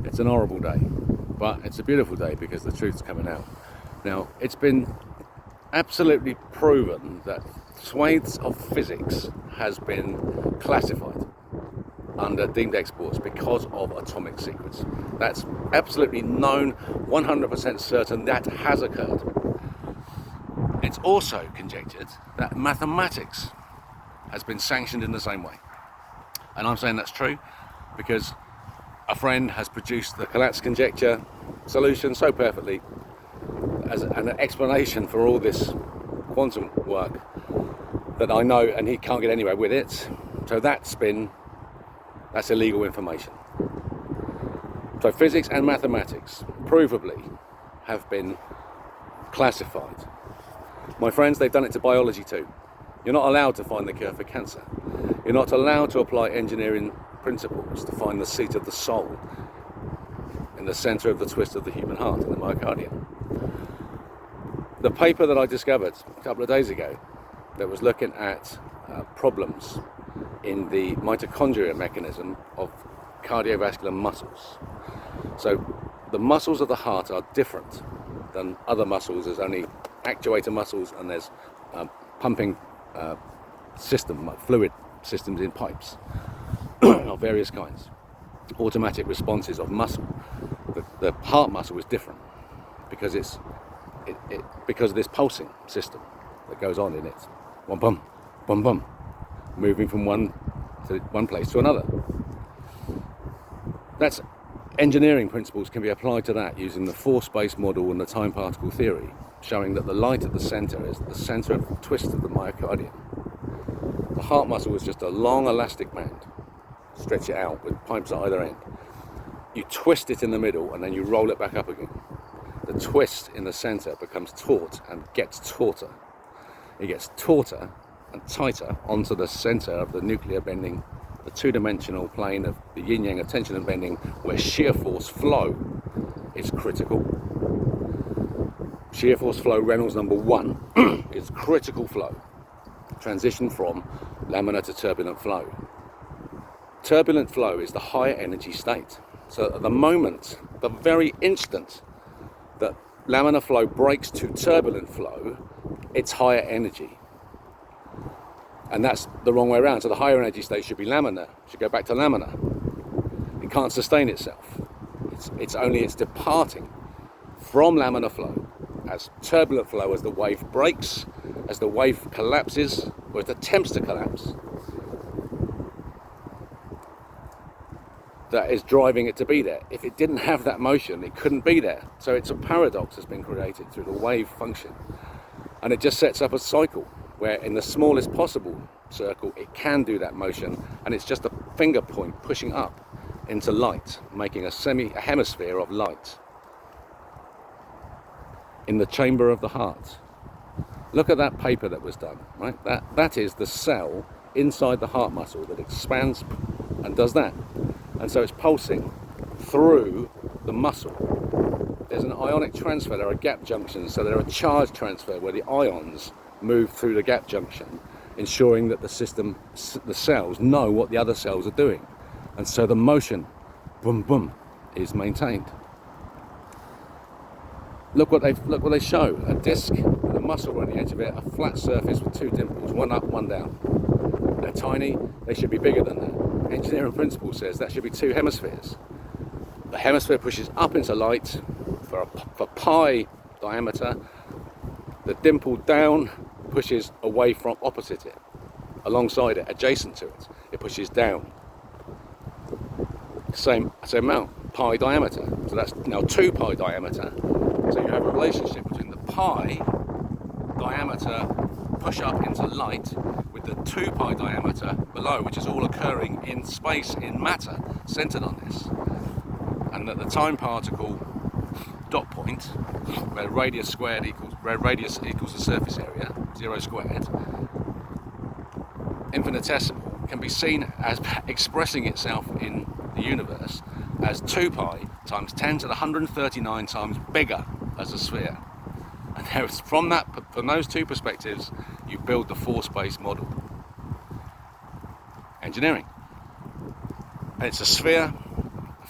It's an horrible day, but it's a beautiful day because the truth's coming out. Now, it's been absolutely proven that swathes of physics has been classified under deemed exports because of atomic sequence. That's absolutely known, 100% certain that has occurred. It's also conjectured that mathematics has been sanctioned in the same way. And I'm saying that's true because a friend has produced the Collatz conjecture solution so perfectly as an explanation for all this quantum work that I know, and he can't get anywhere with it. So that's illegal information. So physics and mathematics provably have been classified. My friends, they've done it to biology too. You're not allowed to find the cure for cancer. You're not allowed to apply engineering principles to find the seat of the soul in the centre of the twist of the human heart, in the myocardium. The paper that I discovered a couple of days ago that was looking at problems in the mitochondria mechanism of cardiovascular muscles. So the muscles of the heart are different than other muscles. There's only actuator muscles and there's pumping fluid systems in pipes of various kinds. Automatic responses of muscle. The heart muscle is different because because of this pulsing system that goes on in it. Bum bum, bum bum, moving from one place to another. That's engineering principles can be applied to that using the force-based model and the time particle theory, showing that the light at the centre is the centre of the twist of the myocardium. The heart muscle is just a long elastic band. Stretch it out with pipes at either end. You twist it in the middle and then you roll it back up again. The twist in the centre becomes taut and gets tauter. It gets tauter and tighter onto the centre of the nuclear bending, the two-dimensional plane of the yin-yang of tension and bending, where shear force flow is critical. Shear force flow Reynolds number 1 is critical flow. Transition from laminar to turbulent flow. Turbulent flow is the higher energy state. So at the moment, the very instant that laminar flow breaks to turbulent flow, it's higher energy. And that's the wrong way around. So the higher energy state should be laminar, should go back to laminar. It can't sustain itself. It's departing from laminar flow as turbulent flow, as the wave breaks, as the wave collapses, or it attempts to collapse. That is driving it to be there. If it didn't have that motion, it couldn't be there. So it's a paradox that's been created through the wave function. And it just sets up a cycle where in the smallest possible circle, it can do that motion, and it's just a finger point pushing up into light, making a hemisphere of light in the chamber of the heart. Look at that paper that was done, right? That is the cell inside the heart muscle that expands and does that. And so it's pulsing through the muscle. There's an ionic transfer, there are gap junctions, so there are charge transfer where the ions move through the gap junction, ensuring that the cells know what the other cells are doing. And so the motion, boom, boom, is maintained. Look what they show, a disc with a muscle on the edge of it, a flat surface with two dimples, one up, one down. They're tiny, they should be bigger than that. Engineering principle says that should be two hemispheres. The hemisphere pushes up into light for pi diameter. The dimple down pushes away from opposite it, alongside it, adjacent to it. It pushes down. Same amount, pi diameter. So that's now 2 pi diameter. So you have a relationship between the pi diameter push up into light with the 2 pi diameter below, which is all occurring in space, in matter, centered on this. And that the time particle dot point, where radius equals the surface area, 0 squared, infinitesimal, can be seen as expressing itself in the universe as 2 pi times 10 to the 139 times bigger as a sphere. And from those two perspectives, you build the force-based model. Engineering. And it's a sphere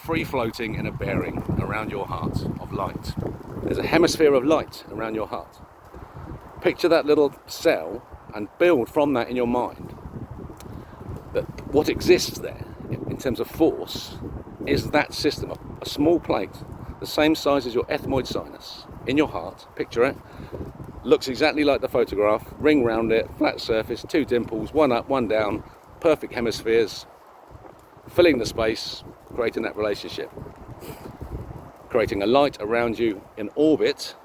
free floating in a bearing around your heart of light. There's a hemisphere of light around your heart. Picture that little cell and build from that in your mind that what exists there in terms of force is that system, a small plate the same size as your ethmoid sinus in your heart. Picture it. Looks exactly like the photograph. Ring round it, flat surface, two dimples, one up, one down, perfect hemispheres, filling the space, creating that relationship, creating a light around you in orbit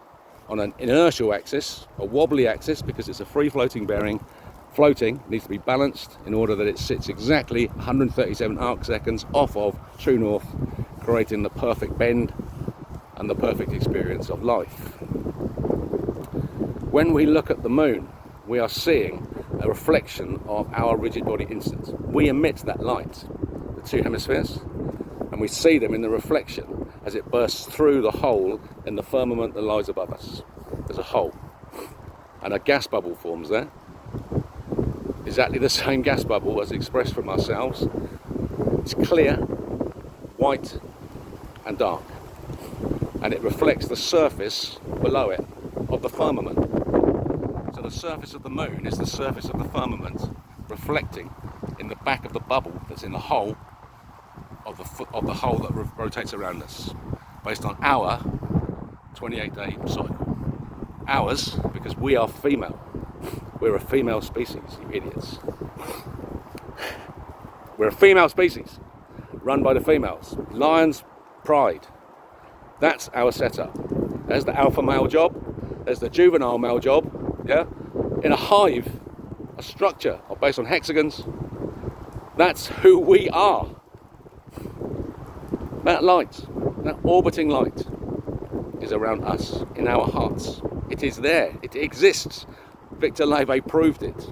on an inertial axis, a wobbly axis, because it's a free floating bearing. Floating needs to be balanced in order that it sits exactly 137 arc seconds off of true north, creating the perfect bend and the perfect experience of life. When we look at the moon, we are seeing a reflection of our rigid body instant. We emit that light, the two hemispheres, and we see them in the reflection as it bursts through the hole in the firmament that lies above us. There's a hole, and a gas bubble forms there. Exactly the same gas bubble as expressed from ourselves. It's clear, white and dark, and it reflects the surface below it of the firmament. So the surface of the moon is the surface of the firmament reflecting in the back of the bubble that's in the hole of the hole that rotates around us, based on our 28-day cycle. Ours, because we are female. We're a female species, you idiots. We're a female species, run by the females. Lion's pride. That's our setup. There's the alpha male job. There's the juvenile male job. Yeah, in a hive, a structure based on hexagons. That's who we are. That light, that orbiting light, is around us in our hearts. It is there. It exists. Viktor Lewe proved it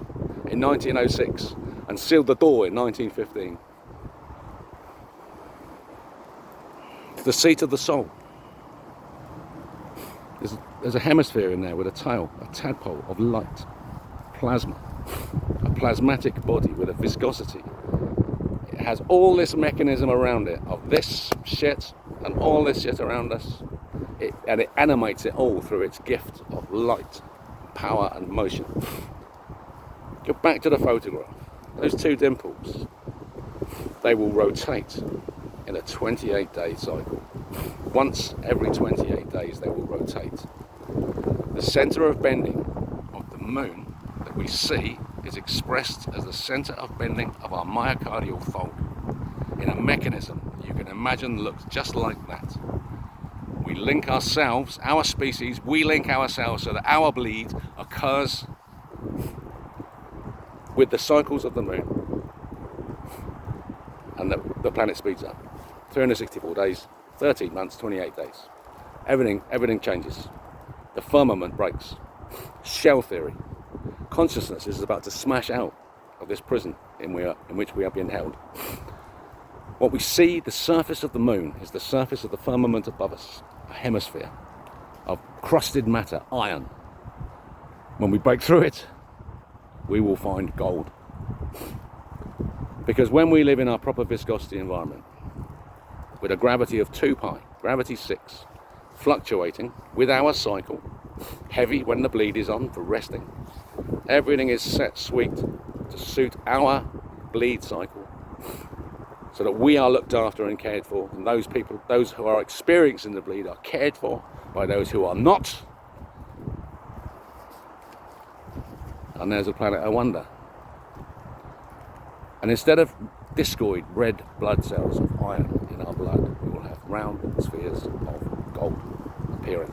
in 1906 and sealed the door in 1915. It's the seat of the soul. There's a hemisphere in there with a tail, a tadpole of light, plasma, a plasmatic body with a viscosity. It has all this mechanism around it of this shit and all this shit around us, and it animates it all through its gift of light, power and motion. Go back to the photograph. Those two dimples, they will rotate in a 28-day cycle. Once every 28 days they will rotate. The centre of bending of the moon that we see is expressed as the centre of bending of our myocardial fold in a mechanism you can imagine looks just like that. We link ourselves, our species, we link ourselves so that our bleed occurs with the cycles of the moon, and the planet speeds up. 364 days, 13 months, 28 days. Everything changes. The firmament breaks. Shell theory. Consciousness is about to smash out of this prison in which we are being held. What we see, the surface of the moon, is the surface of the firmament above us, a hemisphere of crusted matter, iron. When we break through it, we will find gold. Because when we live in our proper viscosity environment, with a gravity of 2 pi, gravity 6, fluctuating with our cycle, heavy when the bleed is on for resting, everything is set sweet to suit our bleed cycle, so that we are looked after and cared for, and those people, those who are experiencing the bleed, are cared for by those who are not. And there's a planet I wonder. And instead of discoid red blood cells of iron in our blood, we will have round spheres of gold appearing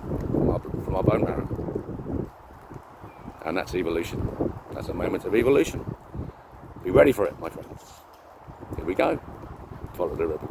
from our bone marrow. And that's evolution. That's a moment of evolution. Be ready for it, my friends. Here we go. Follow the river.